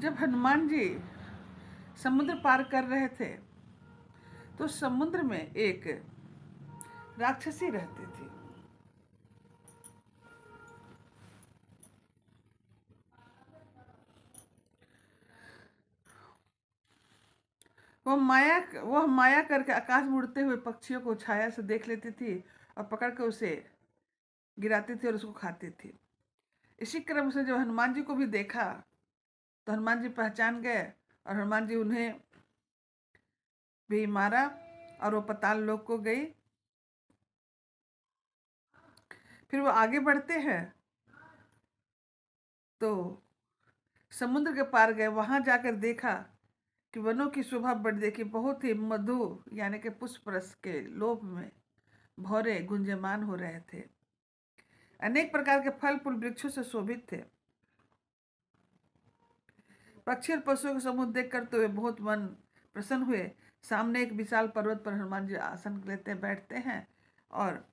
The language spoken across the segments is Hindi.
जब हनुमान जी समुद्र पार कर रहे थे तो समुद्र में एक राक्षसी रहती थी। वह माया करके आकाश में उड़ते हुए पक्षियों को छाया से देख लेती थी और पकड़ के उसे गिराती थी और उसको खाती थी। इसी क्रम से जब हनुमान जी को भी देखा तो हनुमान जी पहचान गए और हनुमान जी उन्हें भी मारा और वो पाताल लोक को गई। फिर वो आगे बढ़ते हैं तो समुद्र के पार गए। वहां जाकर देखा कि वनों की शोभा बढ़ देखी, बहुत ही मधु यानी कि पुष्प रस के लोभ में भौरे गुंजयमान हो रहे थे। अनेक प्रकार के फल फूल वृक्षों से शोभित थे। पक्षी और पशुओं का समूह देखकर तो वे बहुत मन प्रसन्न हुए। सामने एक विशाल पर्वत पर हनुमान जी आसन लेते बैठते हैं और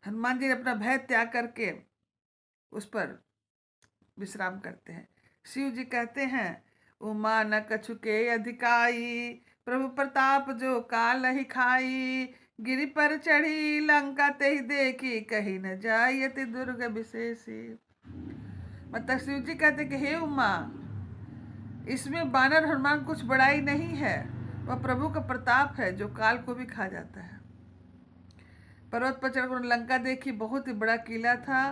हनुमान जी ने अपना भय त्याग करके उस पर विश्राम करते हैं। शिव जी कहते हैं, उमा न कछु के अधिकाई, प्रभु प्रताप जो काल ही खाई। गिरि पर चढ़ी लंका ते ही देखी, कहीं न जाई अति दुर्ग विशेषी। मतलब शिव जी कहते कि हे उमा, इसमें बानर हनुमान कुछ बड़ाई नहीं है, वह प्रभु का प्रताप है जो काल को भी खा जाता है। पर्वत पर चढ़कर लंका देखी, बहुत ही बड़ा किला था,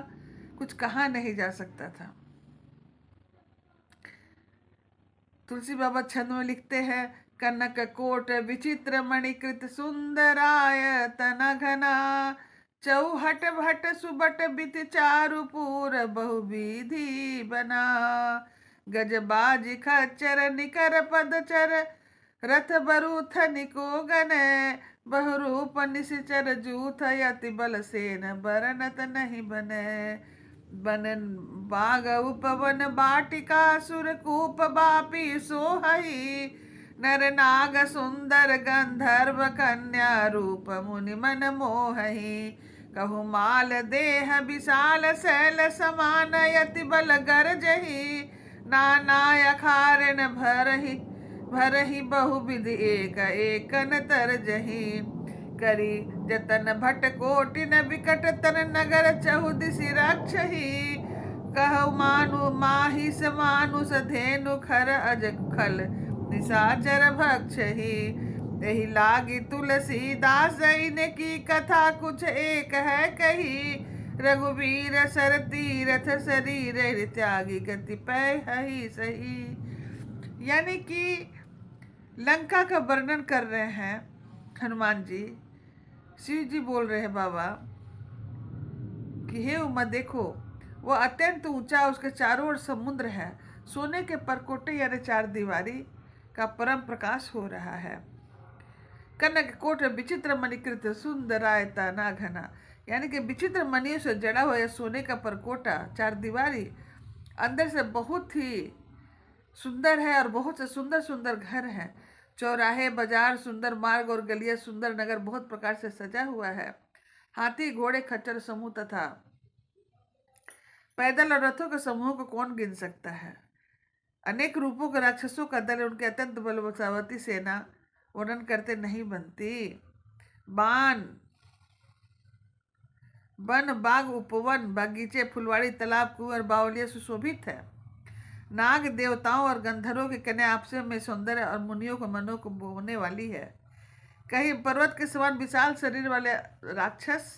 कुछ कहा नहीं जा सकता था। तुलसी बाबा छंद में लिखते हैं, कनक कोट विचित्र मणिकृत सुंदराय तना घना। चौहट भट सुबट बित चारु पूर बहुविधि बना। गजबाज खच्चर निकर पदचर, रथ बरूथ निको गन। बहुरूप निशिचर जूथ, यति बल सेन बरनत नहीं बने। बनन बाग उपवन बाटिका, सुरकूप बापी सोहई। नर नाग सुंदर गंधर्व कन्या, रूप मुनि मन मोहई। कहु माल देह विशाल शैल समान, यति बल गरजही। नाना अखारन भरही बहुविधि, एक एकन तरजही। करी जतन भट कोटिन विकट तन, नगर चहुदिशि रक्षहि। कहु मानु माहिस मानुष धेनु, खर अज खल निशाचर भक्षहि। यही लागी तुलसीदास की कथा, कुछ एक है कही। रघुवीर सर तीरथ शरीर, त्यागी गति पै ही सही। यानी कि लंका का वर्णन कर रहे हैं हनुमान जी। शिव जी बोल रहे हैं बाबा कि हे उमा देखो, वो अत्यंत ऊंचा, उसके चारों ओर समुद्र है, सोने के परकोटे यानी चार दीवारी का परम प्रकाश हो रहा है। कनक कोट विचित्र मणिकृत सुंदरायता ना घना, यानी कि विचित्र मणियों से जड़ा हुआ सोने का परकोटा चार दीवारी अंदर से बहुत ही सुंदर है और बहुत से सुंदर सुंदर घर हैं। चौराहे बाजार सुंदर मार्ग और गलियां सुंदर नगर बहुत प्रकार से सजा हुआ है। हाथी घोड़े खच्चर समूह तथा पैदल और रथों के समूह को कौन गिन सकता है। अनेक रूपों के राक्षसों का दल, उनके अत्यंत बलवती सेना वर्णन करते नहीं बनती। बान वन बाग उपवन बागीचे फुलवाड़ी तालाब कुआं बावलिया सुशोभित है। नाग देवताओं और गंधर्वों की कन्या आपस में सौंदर्य और मुनियों को मनों को बोने वाली है। कहीं पर्वत के समान विशाल शरीर वाले राक्षस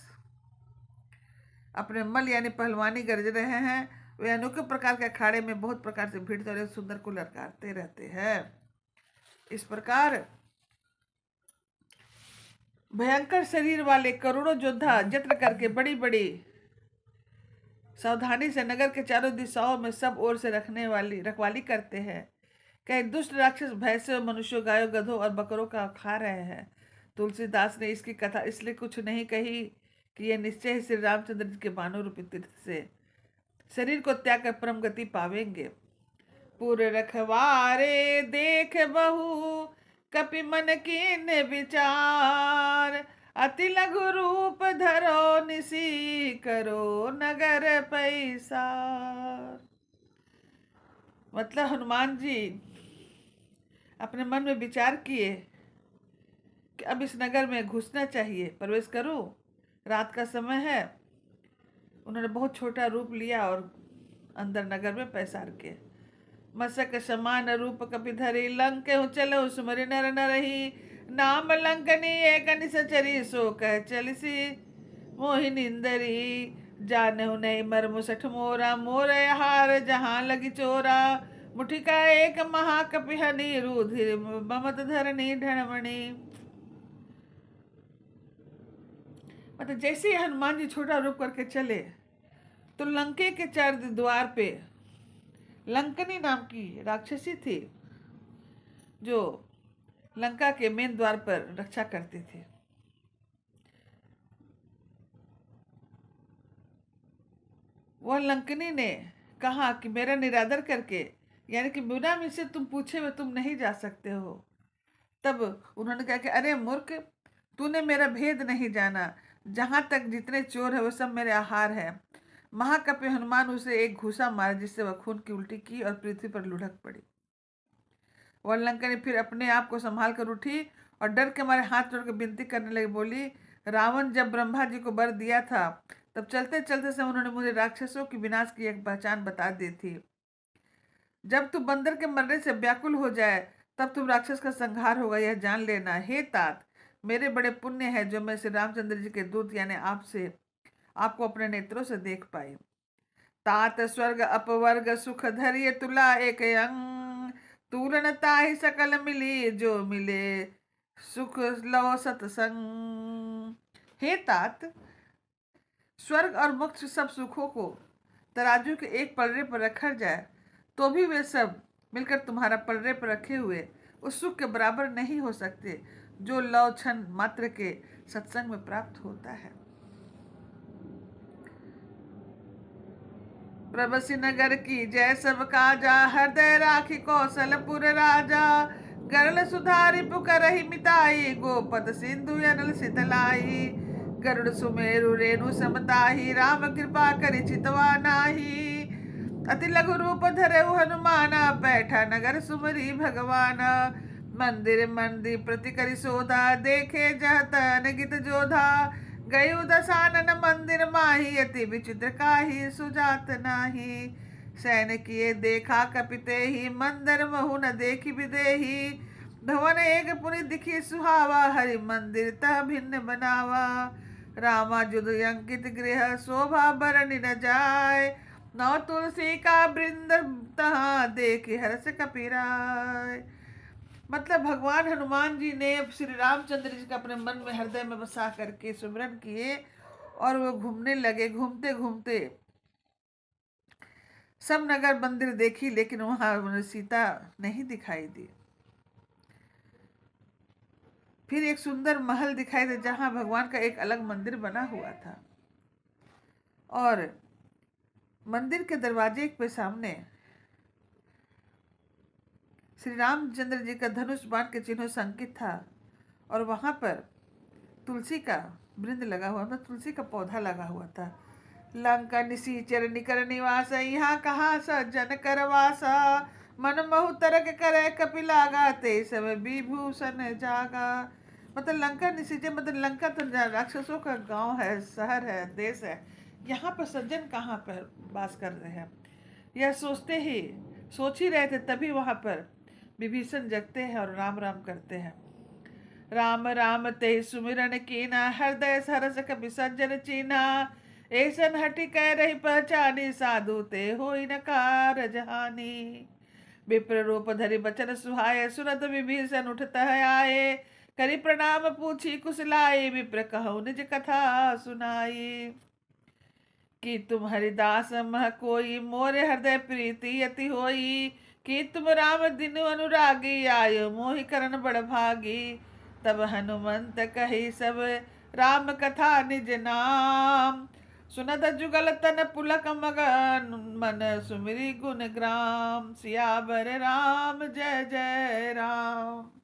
अपने मल यानी पहलवानी गरज रहे हैं। वे अनोखे प्रकार के अखाड़े में बहुत प्रकार से भीड़ और सुंदर को ललकारते रहते हैं। इस प्रकार भयंकर शरीर वाले करोड़ों योद्धा जत्न करके बड़ी बड़ी सावधानी से नगर के चारों दिशाओं में सब ओर से रखवाली करते हैं। कई दुष्ट राक्षस भैंसे और मनुष्यों गायों गधों और बकरों का खा रहे हैं। तुलसीदास ने इसकी कथा इसलिए कुछ नहीं कही कि यह निश्चय ही श्री रामचंद्र जी के बानों रूपी तीर्थ से शरीर को त्याग कर परम गति पावेंगे। पुर रखवारे देख बहु, कपि मन कीन विचार। अति लघु रूप धरो, निसी करो नगर पैसार। मतलब हनुमान जी अपने मन में विचार किए कि अब इस नगर में घुसना चाहिए, प्रवेश करूं, रात का समय है। उन्होंने बहुत छोटा रूप लिया और अंदर नगर में पैसार के। मसक समान रूप कपिधरी, लंक चलो सुमरि नर नरही। नाम लंकनी एक निसचरी, सो कह चलिसी मोहि निंदरी। जानहु नहीं मर्म सठ मोरा, मोर हार जहाँ लगी चोरा। मुठिका एक महाकपिहनी, रुधिर ममत धरणी ढणमणि। मतलब जैसे ही हनुमान जी छोटा रूप करके चले तो लंके के चार द्वार पे लंकनी नाम की राक्षसी थी, जो लंका के मेन द्वार पर रक्षा करते थे। वह लंकनी ने कहा कि मेरा निरादर करके, यानी कि बिना मुझसे तुम पूछे हुए तुम नहीं जा सकते हो। तब उन्होंने कहा कि अरे मूर्ख, तूने मेरा भेद नहीं जाना। जहां तक जितने चोर है वो सब मेरे आहार है। महाकपि हनुमान उसे एक घूसा मारा, जिससे वह खून की उल्टी की और पृथ्वी पर लुढ़क पड़ी। वह लंकनी फिर अपने आप को संभाल कर उठी और डर के मारे हाथ जोड़ कर विनती करने लगी। बोली, रावण जब ब्रह्मा जी को वर दिया था तब चलते चलते समय उन्होंने मुझे राक्षसों की विनाश की एक पहचान बता दी थी। जब तू बंदर के मरने से व्याकुल हो जाए तब तुम राक्षस का संहार होगा, यह जान लेना। हे तात, मेरे बड़े पुण्य है जो मैं श्री रामचंद्र जी के दूत यानी आपसे आपको अपने नेत्रों से देख पाई। तात स्वर्ग अपवर्ग सुख धरिय तुला एक अंग, तूलन ताहि सकल मिली, जो मिले सुख लो सत्संग। हे तात, स्वर्ग और मोक्ष सब सुखों को तराजू के एक पलड़े पर रखा जाए तो भी वे सब मिलकर तुम्हारा पलड़े पर रखे हुए उस सुख के बराबर नहीं हो सकते जो लव क्षण मात्र के सत्संग में प्राप्त होता है। प्रभसी नगर की जय सब काजा, हृदय राखी कौशलपुर राजा। गरल सुधारी पुकरहि मिताई, गोपद सिंधु अनल सितलाई। गरुड़ सुमेरु रेणु समताही, राम कृपा करि चितवा नाही। अति लघु रूप धरऊ हनुमाना, बैठा नगर सुमरी भगवाना। मंदिर मंदिर प्रति करि शोधा, देखे जहत अनगित जोधा। गयु दसानन मंदिर माही, अति विचित्र काही सुजात नाही। सैन किए देखा कपिते ही, मंदिर महु न देखी विदेही। भवन एक पुनि दिखी सुहावा, हरि मंदिर तह भिन्न बनावा। रामा जुद अंकित गृह, शोभा बरनि न जाय। नौ तुलसी का वृंद तहाँ, देखी हर्ष कपिराय। मतलब भगवान हनुमान जी ने श्री रामचंद्र जी का अपने मन में हृदय में बसा करके सुमिरन किए और वो घूमने लगे। घूमते घूमते सब नगर मंदिर देखी, लेकिन वहां उन्हें सीता नहीं दिखाई दी। फिर एक सुंदर महल दिखाई दे जहां भगवान का एक अलग मंदिर बना हुआ था और मंदिर के दरवाजे के सामने श्री रामचंद्र जी का धनुष बाण के चिन्हों से अंकित था और वहां पर तुलसी का वृंद लगा हुआ था, तुलसी का पौधा लगा हुआ था। लंका निशीचर निकर निवास, यहाँ कहा सज्जन करवासा। मन महु तरक करे कपिलागा, ते समय विभूषण जागा। मतलब लंका निशीचर मतलब लंका तो राक्षसों का गांव है, शहर है, देश है। यहाँ पर सज्जन कहाँ पर वास कर रहे हैं, यह सोच ही रहे थे, तभी वहां पर विभीषण जगते हैं और राम राम करते हैं। राम राम ते सुमिरन कीना, हृदय सरस कपि सज्जन चीना। ऐसन हटि कह रही पहचानी, साधु ते होई न कारज हानि। विप्र रूप धरि बचन सुहाए, सुनत विभीषण उठत आए। करि प्रणाम पूछी कुशलाई, विप्र कहु निज कथा सुनाई। कि तुम हरिदास मह कोई, मोरे हृदय प्रीति अति होई। कि तुम राम दिन अनुरागी, आयो मोहि करन बड़ भागी। तब हनुमंत कही सब राम कथा निज नाम, सुनत जुगल तन पुलक मगन, मन सुमिरी गुण ग्राम। सियावर राम जय जय राम।